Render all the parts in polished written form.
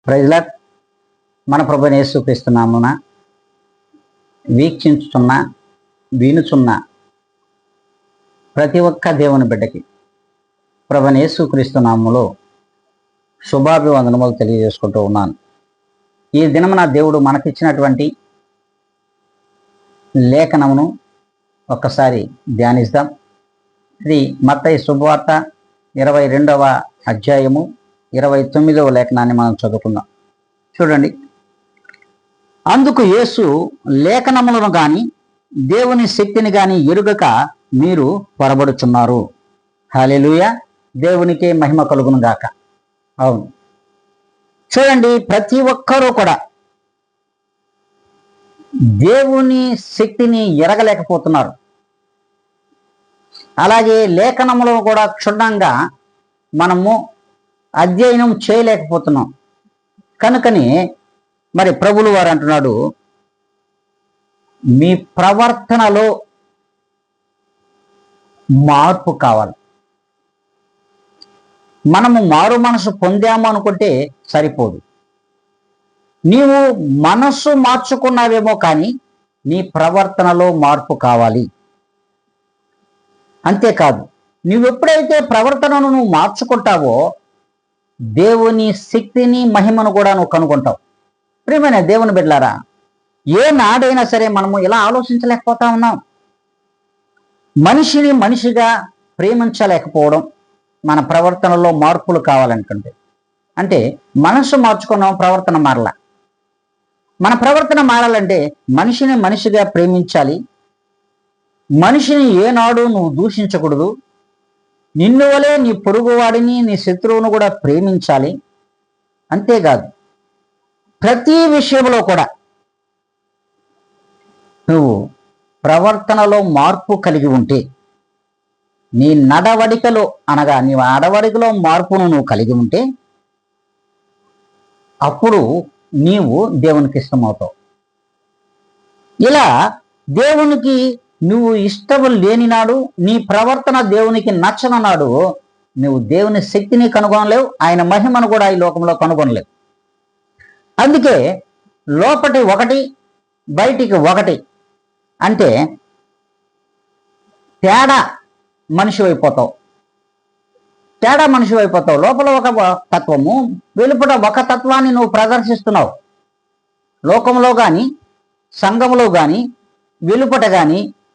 Praise lord. మన ప్రభువైన యేసుక్రీస్తు నామమున వీక్షించుచున్న వినుచున్న ప్రతి ఒక్క దేవుని బిడ్డకి ప్రభువైన యేసుక్రీస్తు నామములో శుభాభివందనములు తెలియజేసుకుంటూ ఉన్నాను. ఈ దినమున దేవుడు మనకిచ్చినటువంటి లేఖనమును ఒక్కసారి ధ్యానిద్దాం. ఇది మత్తయి శుభవార్త 22వ అధ్యాయము 29వ లేఖనాన్ని మనం చదువుకుందాం. చూడండి. అందుకు యేసు, లేఖనములను గాని దేవుని శక్తిని గాని ఎరుగక మీరు పొరబడుచున్నారు. హల్లెలూయా, దేవునికే మహిమ కలుగును గాక. అవును, చూడండి, ప్రతి ఒక్కరూ కూడా దేవుని శక్తిని ఎరగలేకపోతున్నారు. అలాగే లేఖనములను కూడా క్షుణ్ణంగా మనము అధ్యయనం చేయలేకపోతున్నాం. కనుకని మరి ప్రభువులు వారు అంటున్నాడు, మీ ప్రవర్తనలో మార్పు కావాలి. మనము మారు మనసు పొందాము అనుకుంటే సరిపోదు. నీవు మనస్సు మార్చుకున్నావేమో కానీ నీ ప్రవర్తనలో మార్పు కావాలి. అంతేకాదు, నువ్వెప్పుడైతే ప్రవర్తనను నువ్వు మార్చుకుంటావో దేవుని శక్తిని మహిమను కూడా నువ్వు కనుగొంటావు. ప్రియమైన దేవుని బిడ్డలారా, ఏ నాడైనా సరే మనము ఇలా ఆలోచించలేకపోతా ఉన్నాం. మనిషిని మనిషిగా ప్రేమించలేకపోవడం, మన ప్రవర్తనలో మార్పులు కావాలనుకుంటే. అంటే మనసు మార్చుకున్నాం, ప్రవర్తన మారలా. మన ప్రవర్తన మారాలంటే మనిషిని మనిషిగా ప్రేమించాలి. మనిషిని ఏనాడు నువ్వు దూషించకూడదు. నిన్ను వలే నీ పొరుగువాడిని, నీ శత్రువును కూడా ప్రేమించాలి. అంతేకాదు, ప్రతి విషయంలో కూడా నువ్వు ప్రవర్తనలో మార్పు కలిగి ఉంటే, నీ నడవడికలో అనగా నీ నడవడికలో మార్పును నువ్వు కలిగి ఉంటే అప్పుడు నీవు దేవునికి ఇష్టమవుతావు. ఇలా దేవునికి నువ్వు ఇష్టం లేని నాడు, నీ ప్రవర్తన దేవునికి నచ్చని నాడు నువ్వు దేవుని శక్తిని కనుగొనలేవు, ఆయన మహిమను కూడా ఈ లోకంలో కనుగొనలేవు. అందుకే లోపటి ఒకటి బయటికి ఒకటి అంటే తేడా మనిషి అయిపోతావు. తేడా మనిషి అయిపోతావు. లోపల ఒక తత్వము, వెలుపట ఒక తత్వాన్ని నువ్వు ప్రదర్శిస్తున్నావు. లోకంలో కానీ, సంఘంలో కానీ,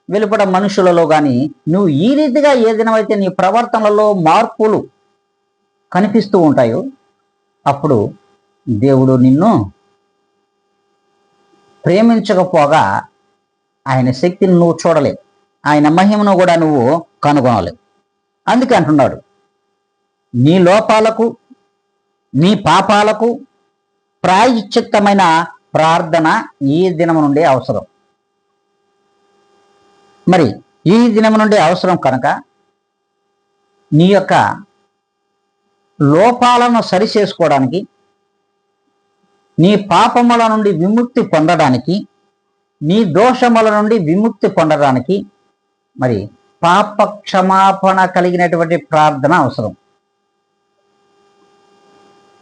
వెలుపట మనుషులలో కానీ నువ్వు ఈ రీతిగా ఏ దినమైతే నీ ప్రవర్తనలో మార్పులు కనిపిస్తూ ఉంటాయో అప్పుడు దేవుడు నిన్ను ప్రేమించకపోగా ఆయన శక్తిని నువ్వు చూడలేవు, ఆయన మహిమను కూడా నువ్వు కనుగొనలేవు. అందుకే అంటున్నాడు, నీ లోపాలకు, నీ పాపాలకు ప్రాయశ్చిత్తమైన ప్రార్థన ఈ దినము నుండి అవసరం. మరి ఈ దినం నుండి అవసరం కనుక నీ యొక్క లోపాలను సరిచేసుకోవడానికి, నీ పాపముల నుండి విముక్తి పొందడానికి, నీ దోషముల నుండి విముక్తి పొందడానికి మరి పాప క్షమాపణ కలిగినటువంటి ప్రార్థన అవసరం.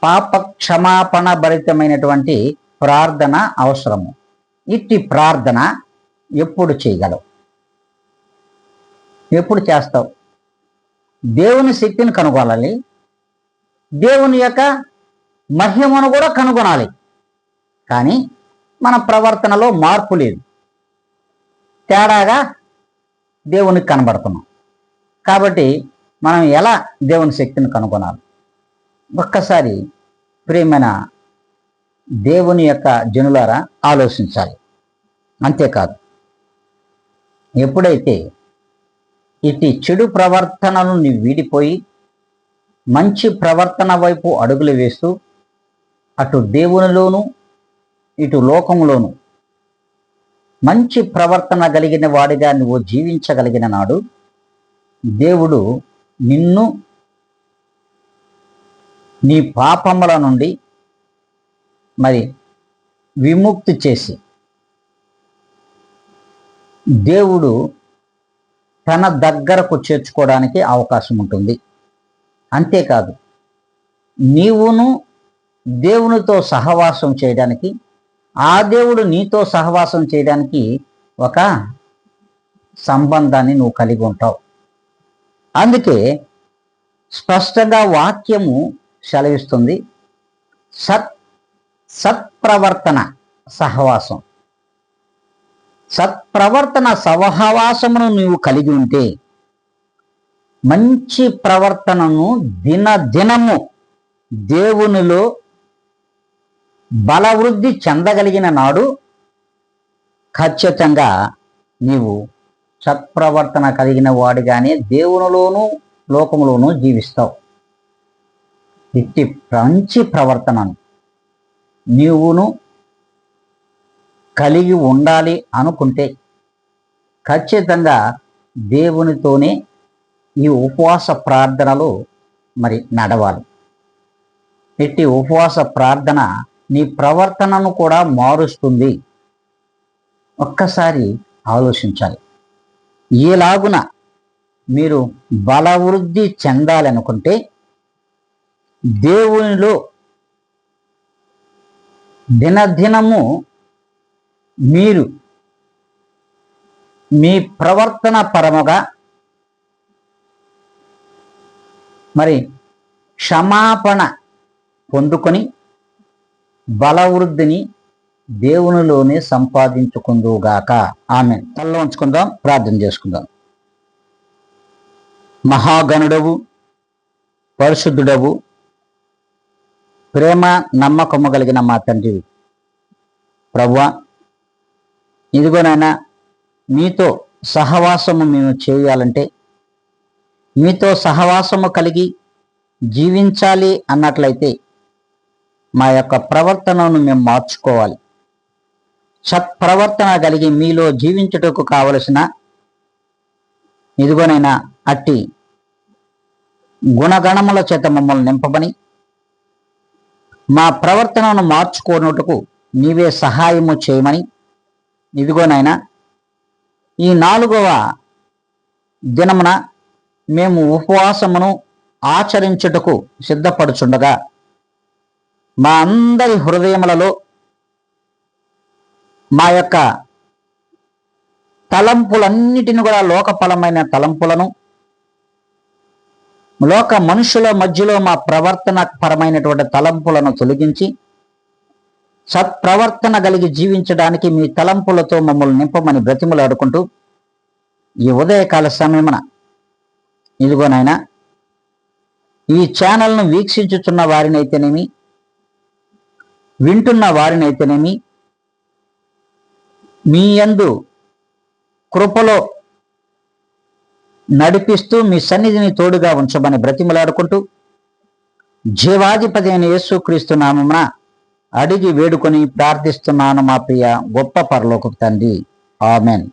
పాప క్షమాపణ భరితమైనటువంటి ప్రార్థన అవసరము. ఇట్టి ప్రార్థన ఎప్పుడు చేయగలవు? ఎప్పుడు చేస్తావు? దేవుని శక్తిని కనుగొనాలి, దేవుని యొక్క మహిమను కూడా కనుగొనాలి. కానీ మన ప్రవర్తనలో మార్పు లేదు, తేడాగా దేవునికి కనబడుతున్నాం. కాబట్టి మనం ఎలా దేవుని శక్తిని కనుగొనాలి? ఒక్కసారి ప్రియమైన దేవుని యొక్క జనులారా ఆలోచించాలి. అంతేకాదు, ఎప్పుడైతే ఇటు చెడు ప్రవర్తనను నీ వీడిపోయి మంచి ప్రవర్తన వైపు అడుగులు వేస్తూ అటు దేవునిలోను ఇటు లోకంలోను మంచి ప్రవర్తన కలిగిన వాడిగా నువ్వు జీవించగలిగిన నాడు దేవుడు నిన్ను నీ పాపముల నుండి మరి విముక్తి చేసి దేవుడు తన దగ్గరకు చేర్చుకోవడానికి అవకాశం ఉంటుంది. అంతేకాదు, నీవును దేవునితో సహవాసం చేయడానికి, ఆ దేవుడు నీతో సహవాసం చేయడానికి ఒక సంబంధాన్ని నువ్వు కలిగి ఉంటావు. అందుకే స్పష్టంగా వాక్యము సెలవిస్తుంది, సత్ప్రవర్తన సహవాసం. సత్ప్రవర్తన సహవాసమును నీవు కలిగి ఉంటే, మంచి ప్రవర్తనను దినదినము దేవునిలో బలవృద్ధి చెందగలిగిన నాడు ఖచ్చితంగా నీవు సత్ప్రవర్తన కలిగిన వాడిగానే దేవునిలోనూ లోకములోనూ జీవిస్తావు. ఇట్టి మంచి ప్రవర్తనను నీవును కలిగి ఉండాలి అనుకుంటే ఖచ్చితంగా దేవునితోనే ఈ ఉపవాస ప్రార్థనలు మరి నడవాలి. ఇట్టి ఉపవాస ప్రార్థన నీ ప్రవర్తనను కూడా మారుస్తుంది. ఒక్కసారి ఆలోచించాలి. ఈలాగున మీరు బలవృద్ధి చెందాలనుకుంటే దేవునిలో దినదినము మీరు మీ ప్రవర్తన పరముగా మరి క్షమాపణ పొందుకొని బలవృద్ధిని దేవునిలోనే సంపాదించుకుందుగాక. ఆమేన్. తలలో ఉంచుకుందాం, ప్రార్థన చేసుకుందాం. మహాగణుడవు, పరిశుద్ధుడవు, ప్రేమ నమ్మకము కలిగిన మా తండ్రి ప్రభువా, ఇదిగోనైనా మీతో సహవాసము మేము చేయాలంటే, మీతో సహవాసము కలిగి జీవించాలి అన్నట్లయితే మా యొక్క ప్రవర్తనను మేము మార్చుకోవాలి. సత్ప్రవర్తన కలిగి మీలో జీవించుటకు కావలసిన ఇదిగోనైనా అట్టి గుణగణముల చేత మమ్మల్ని నింపమని, మా ప్రవర్తనను మార్చుకోనుటకు నీవే సహాయము చేయమని, ఇదిగోనైనా ఈ 4వ దినమున మేము ఉపవాసమును ఆచరించుటకు సిద్ధపడుచుండగా మా అందరి హృదయములలో మా యొక్క తలంపులన్నిటిని కూడా లోకపరమైన తలంపులను, లోక మనుషుల మధ్యలో మా ప్రవర్తన పరమైనటువంటి తలంపులను తొలగించి సత్ప్రవర్తన కలిగి జీవించడానికి మీ తలంపులతో మమ్మల్ని నింపమని బ్రతిమలాడుకుంటూ ఈ ఉదయకాల సమయమున ఇదిగోనైనా ఈ ఛానల్ను వీక్షించుచున్న వారినైతేనేమి, వింటున్న వారినైతేనేమి మీ యందు కృపలో నడిపిస్తూ మీ సన్నిధిని తోడుగా ఉంచమని బ్రతిమలాడుకుంటూ జీవాధిపతి అయిన యేసుక్రీస్తు నామమున అడిగి వేడుకొని ప్రార్థిస్తున్నాను మా ప్రియ గొప్ప పరలోకపు తండ్రి. ఆమెన్.